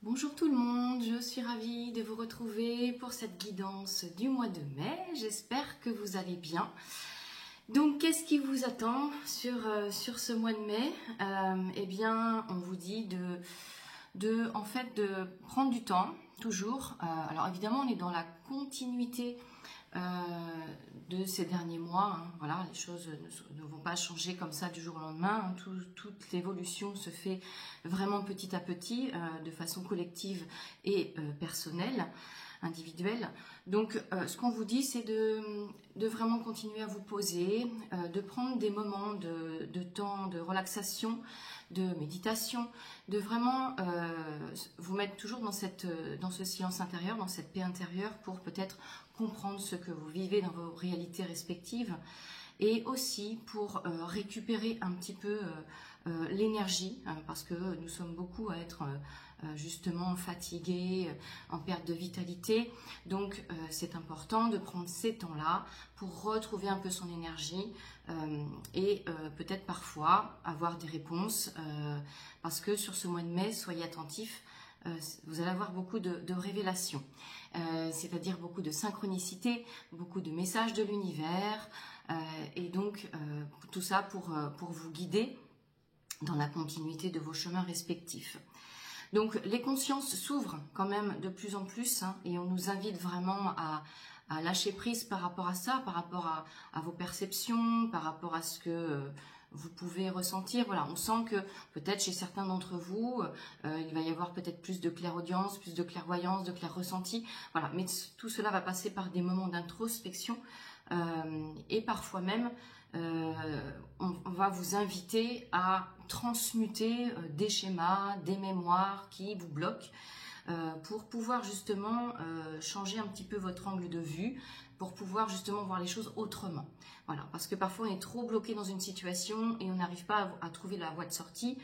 Bonjour tout le monde, je suis ravie de vous retrouver pour cette guidance du mois de mai. J'espère que vous allez bien. Donc, qu'est-ce qui vous attend sur ce mois de mai? Eh bien, on vous dit de prendre du temps, toujours. Alors, évidemment, on est dans la continuité de ces derniers mois. Voilà, les choses ne vont pas changer comme ça du jour au lendemain. Toute l'évolution se fait vraiment petit à petit, de façon collective et personnelle, individuelle. Donc, ce qu'on vous dit, c'est de vraiment continuer à vous poser, de prendre des moments de temps de relaxation, de méditation, de vraiment vous mettre toujours dans ce silence intérieur, dans cette paix intérieure pour peut-être comprendre ce que vous vivez dans vos réalités respectives et aussi pour récupérer un petit peu l'énergie, parce que nous sommes beaucoup à être justement fatigués, en perte de vitalité. Donc c'est important de prendre ces temps-là pour retrouver un peu son énergie et peut-être parfois avoir des réponses, parce que sur ce mois de mai, soyez attentifs. Vous allez avoir beaucoup de révélations, c'est-à-dire beaucoup de synchronicité, beaucoup de messages de l'univers, et donc tout ça pour vous guider dans la continuité de vos chemins respectifs. Donc les consciences s'ouvrent quand même de plus en plus, et on nous invite vraiment à lâcher prise par rapport à ça, par rapport à vos perceptions, par rapport à ce que vous pouvez ressentir. Voilà, on sent que peut-être chez certains d'entre vous, il va y avoir peut-être plus de clairaudience, plus de clairvoyance, de clair ressenti. Voilà, mais tout cela va passer par des moments d'introspection, et parfois même on va vous inviter à transmuter des schémas, des mémoires qui vous bloquent, pour pouvoir justement changer un petit peu votre angle de vue, pour pouvoir justement voir les choses autrement. Voilà, parce que parfois on est trop bloqué dans une situation et on n'arrive pas à trouver la voie de sortie,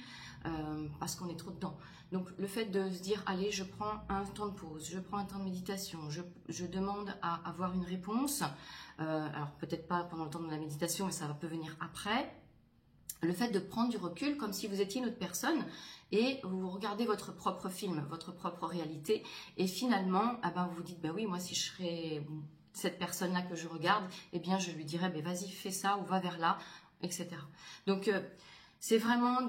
parce qu'on est trop dedans. Donc le fait de se dire, allez, je prends un temps de pause, je prends un temps de méditation, je demande à avoir une réponse, alors peut-être pas pendant le temps de la méditation, mais ça peut venir après. Le fait de prendre du recul comme si vous étiez une autre personne et vous regardez votre propre film, votre propre réalité, et finalement, vous vous dites, oui, moi si je serais cette personne-là que je regarde, eh bien je lui dirais, vas-y, fais ça ou va vers là, etc. Donc c'est vraiment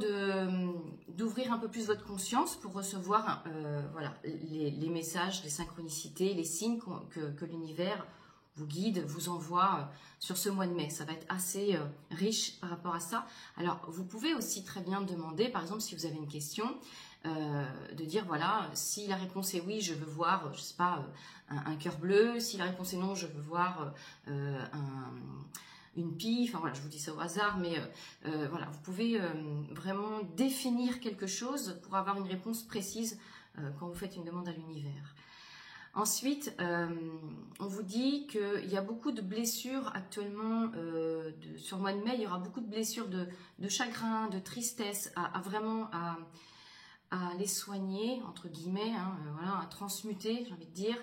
d'ouvrir un peu plus votre conscience pour recevoir voilà, les messages, les synchronicités, les signes que l'univers vous guide, vous envoie sur ce mois de mai. Ça va être assez riche par rapport à ça. Alors, vous pouvez aussi très bien demander, par exemple, si vous avez une question, de dire, voilà, si la réponse est oui, je veux voir, je sais pas, un cœur bleu. Si la réponse est non, je veux voir une pie. Enfin, voilà, je vous dis ça au hasard, mais voilà, vous pouvez vraiment définir quelque chose pour avoir une réponse précise quand vous faites une demande à l'univers. Ensuite, on vous dit qu'il y a beaucoup de blessures actuellement, sur le mois de mai, il y aura beaucoup de blessures de chagrin, de tristesse, vraiment les soigner, entre guillemets, voilà, à transmuter, j'ai envie de dire,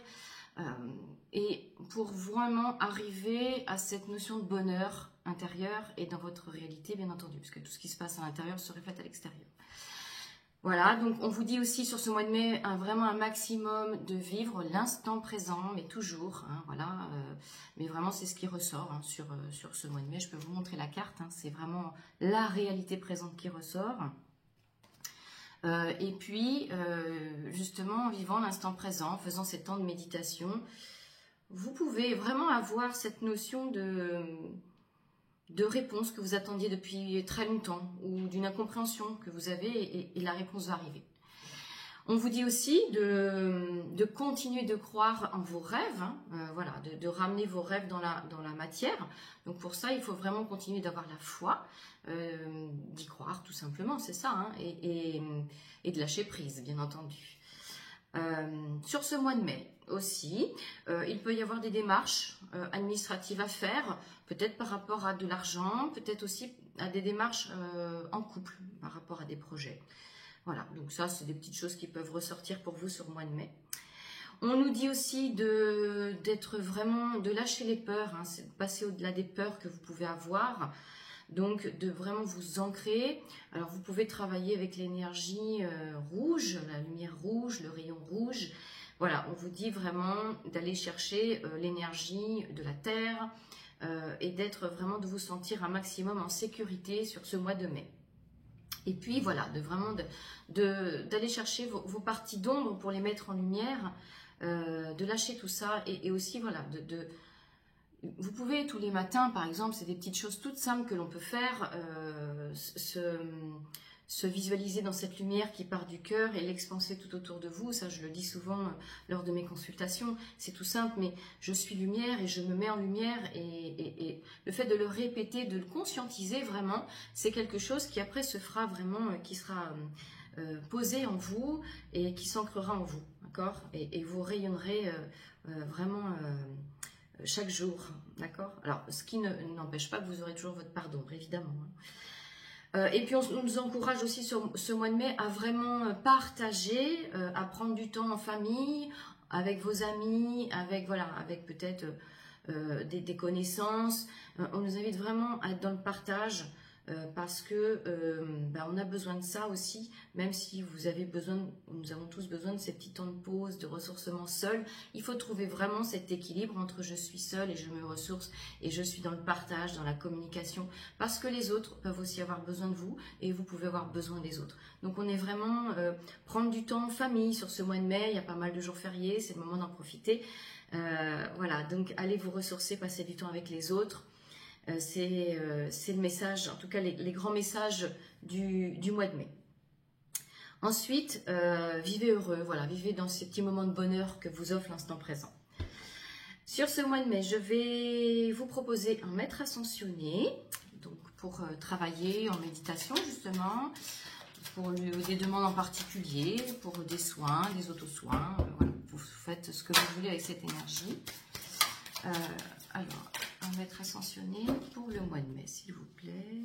et pour vraiment arriver à cette notion de bonheur intérieur et dans votre réalité, bien entendu, parce que tout ce qui se passe à l'intérieur se reflète à l'extérieur. Voilà, donc on vous dit aussi sur ce mois de mai vraiment un maximum de vivre l'instant présent, mais toujours, voilà, mais vraiment c'est ce qui ressort sur ce mois de mai. Je peux vous montrer la carte, c'est vraiment la réalité présente qui ressort. Et puis, justement, en vivant l'instant présent, en faisant ces temps de méditation, vous pouvez vraiment avoir cette notion de réponse que vous attendiez depuis très longtemps, ou d'une incompréhension que vous avez, et la réponse va arriver. On vous dit aussi de continuer de croire en vos rêves, voilà, de ramener vos rêves dans la matière. Donc pour ça, il faut vraiment continuer d'avoir la foi, d'y croire tout simplement, c'est ça, et de lâcher prise, bien entendu. Sur ce mois de mai aussi, il peut y avoir des démarches administratives à faire, peut-être par rapport à de l'argent, peut-être aussi à des démarches en couple, par rapport à des projets. Voilà, donc ça, c'est des petites choses qui peuvent ressortir pour vous sur le mois de mai. On nous dit aussi de lâcher les peurs, c'est de passer au-delà des peurs que vous pouvez avoir, Donc, de vraiment vous ancrer. Alors, vous pouvez travailler avec l'énergie rouge, la lumière rouge, le rayon rouge. Voilà, on vous dit vraiment d'aller chercher l'énergie de la Terre et d'être vraiment, de vous sentir un maximum en sécurité sur ce mois de mai. Et puis voilà, d'aller chercher vos parties d'ombre pour les mettre en lumière, de lâcher tout ça et aussi voilà, vous pouvez tous les matins, par exemple, c'est des petites choses toutes simples que l'on peut faire, se visualiser dans cette lumière qui part du cœur et l'expanser tout autour de vous. Ça, je le dis souvent lors de mes consultations. C'est tout simple, mais je suis lumière et je me mets en lumière. Et le fait de le répéter, de le conscientiser vraiment, c'est quelque chose qui après se fera vraiment, qui sera posé en vous et qui s'ancrera en vous. D'accord ? Et vous rayonnerez vraiment chaque jour. D'accord ? Alors, ce qui n'empêche pas que vous aurez toujours votre part d'ombre, évidemment. Et puis on nous encourage aussi sur ce mois de mai à vraiment partager, à prendre du temps en famille, avec vos amis, avec peut-être des connaissances. On nous invite vraiment à être dans le partage parce que on a besoin de ça aussi, même si nous avons tous besoin de ces petits temps de pause, de ressourcement seul. Il faut trouver vraiment cet équilibre entre je suis seule et je me ressource et je suis dans le partage, dans la communication, parce que les autres peuvent aussi avoir besoin de vous et vous pouvez avoir besoin des autres. Donc on est vraiment prendre du temps en famille sur ce mois de mai, il y a pas mal de jours fériés, c'est le moment d'en profiter. Voilà, donc allez vous ressourcer, passer du temps avec les autres. C'est le message, en tout cas les grands messages du mois de mai. Ensuite, vivez heureux, voilà, vivez dans ces petits moments de bonheur que vous offre l'instant présent. Sur ce mois de mai, je vais vous proposer un maître ascensionné, donc pour travailler en méditation justement, pour des demandes en particulier, pour des soins, des auto-soins, voilà, vous faites ce que vous voulez avec cette énergie. Alors, un maître ascensionné pour le mois de mai, s'il vous plaît.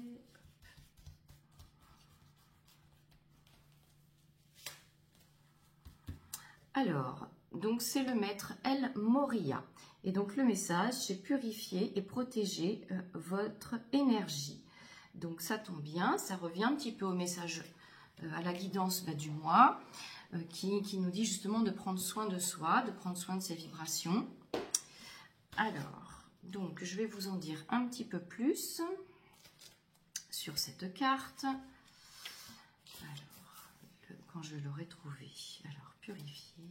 Alors, donc c'est le maître El Moria. Et donc le message, c'est purifier et protéger votre énergie. Donc ça tombe bien, ça revient un petit peu au message, à la guidance du mois, qui nous dit justement de prendre soin de soi, de prendre soin de ses vibrations. Alors, donc je vais vous en dire un petit peu plus sur cette carte. Alors, quand je l'aurai trouvé. Alors, purifier,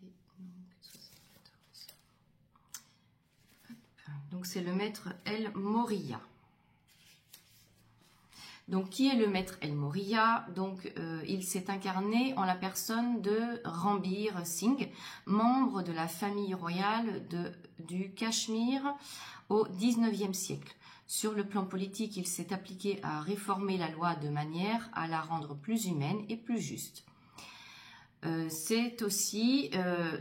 donc 74. Donc c'est le maître El Moria. Donc qui est le maître El Moria? Donc il s'est incarné en la personne de Ranbir Singh, membre de la famille royale du Cachemire au XIXe siècle. Sur le plan politique, il s'est appliqué à réformer la loi de manière à la rendre plus humaine et plus juste. C'est aussi,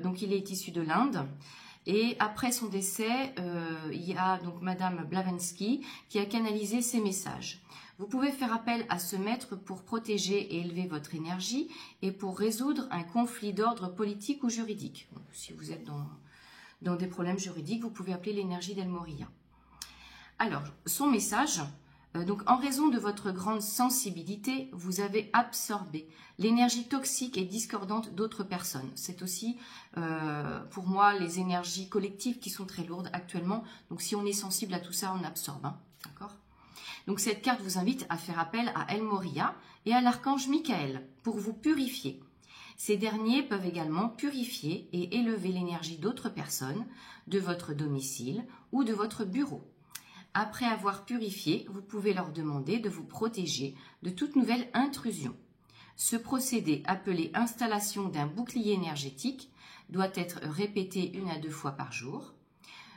donc il est issu de l'Inde. Et après son décès, il y a donc Madame Blavatsky qui a canalisé ses messages. Vous pouvez faire appel à ce maître pour protéger et élever votre énergie et pour résoudre un conflit d'ordre politique ou juridique. Donc, si vous êtes dans des problèmes juridiques, vous pouvez appeler l'énergie d'El Moria. Alors, son message, donc en raison de votre grande sensibilité, vous avez absorbé l'énergie toxique et discordante d'autres personnes. C'est aussi pour moi les énergies collectives qui sont très lourdes actuellement. Donc si on est sensible à tout ça, on absorbe. Hein, d'accord ? Donc cette carte vous invite à faire appel à El Moria et à l'archange Michael pour vous purifier. Ces derniers peuvent également purifier et élever l'énergie d'autres personnes, de votre domicile ou de votre bureau. Après avoir purifié, vous pouvez leur demander de vous protéger de toute nouvelle intrusion. Ce procédé, appelé installation d'un bouclier énergétique, doit être répété 1 à 2 fois par jour.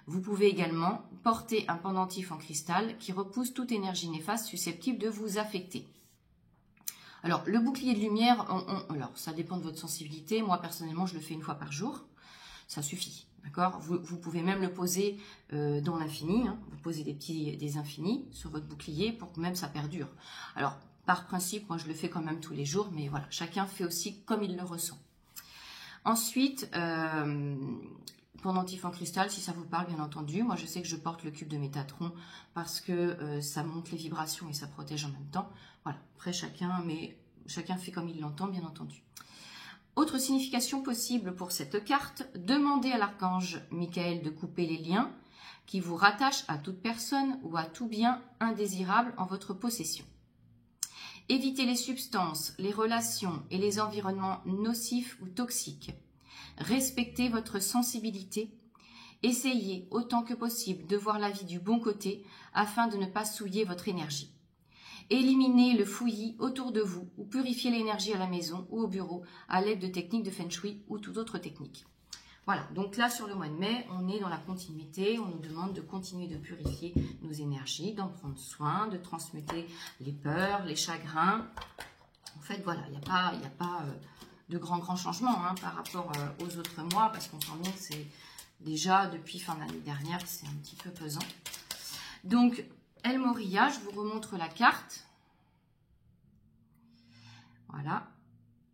Vous pouvez également porter un pendentif en cristal qui repousse toute énergie néfaste susceptible de vous affecter. Alors, le bouclier de lumière, alors ça dépend de votre sensibilité. Moi, personnellement, je le fais 1 fois par jour. Ça suffit, d'accord ? Vous pouvez même le poser dans l'infini. Hein. Vous posez des infinis sur votre bouclier pour que même ça perdure. Alors, par principe, moi, je le fais quand même tous les jours. Mais voilà, chacun fait aussi comme il le ressent. Ensuite, pendentif en cristal, si ça vous parle, bien entendu. Moi, je sais que je porte le cube de Métatron parce que ça monte les vibrations et ça protège en même temps. Voilà, après chacun fait comme il l'entend, bien entendu. Autre signification possible pour cette carte, demandez à l'archange Michael de couper les liens qui vous rattachent à toute personne ou à tout bien indésirable en votre possession. Évitez les substances, les relations et les environnements nocifs ou toxiques. Respectez votre sensibilité. Essayez autant que possible de voir la vie du bon côté afin de ne pas souiller votre énergie. Éliminez le fouillis autour de vous ou purifiez l'énergie à la maison ou au bureau à l'aide de techniques de Feng Shui ou toute autre technique. Voilà, donc là sur le mois de mai, on est dans la continuité, on nous demande de continuer de purifier nos énergies, d'en prendre soin, de transmuter les peurs, les chagrins. En fait, voilà, il n'y a pas de grands changements par rapport aux autres mois, parce qu'on sent bien que c'est déjà depuis fin d'année dernière, c'est un petit peu pesant. Donc, El Morya, je vous remontre la carte. Voilà.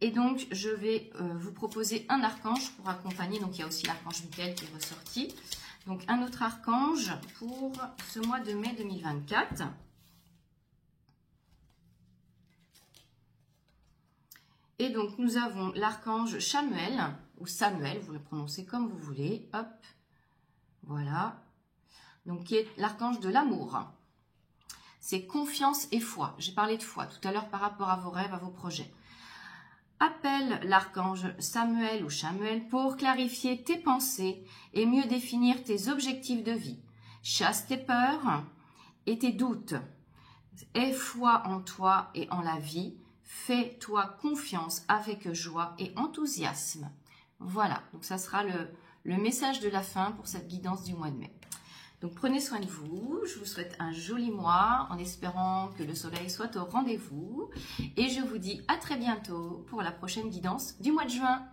Et donc, je vais vous proposer un archange pour accompagner. Donc, il y a aussi l'archange Michael qui est ressorti. Donc, un autre archange pour ce mois de mai 2024. Et donc, nous avons l'archange Chamuel, ou Samuel, vous le prononcez comme vous voulez. Hop, voilà. Donc, qui est l'archange de l'amour. C'est confiance et foi. J'ai parlé de foi tout à l'heure par rapport à vos rêves, à vos projets. Appelle l'archange Samuel ou Chamuel pour clarifier tes pensées et mieux définir tes objectifs de vie. Chasse tes peurs et tes doutes. Aie foi en toi et en la vie. Fais-toi confiance avec joie et enthousiasme. Voilà, donc ça sera le message de la fin pour cette guidance du mois de mai. Donc prenez soin de vous, je vous souhaite un joli mois en espérant que le soleil soit au rendez-vous. Et je vous dis à très bientôt pour la prochaine guidance du mois de juin.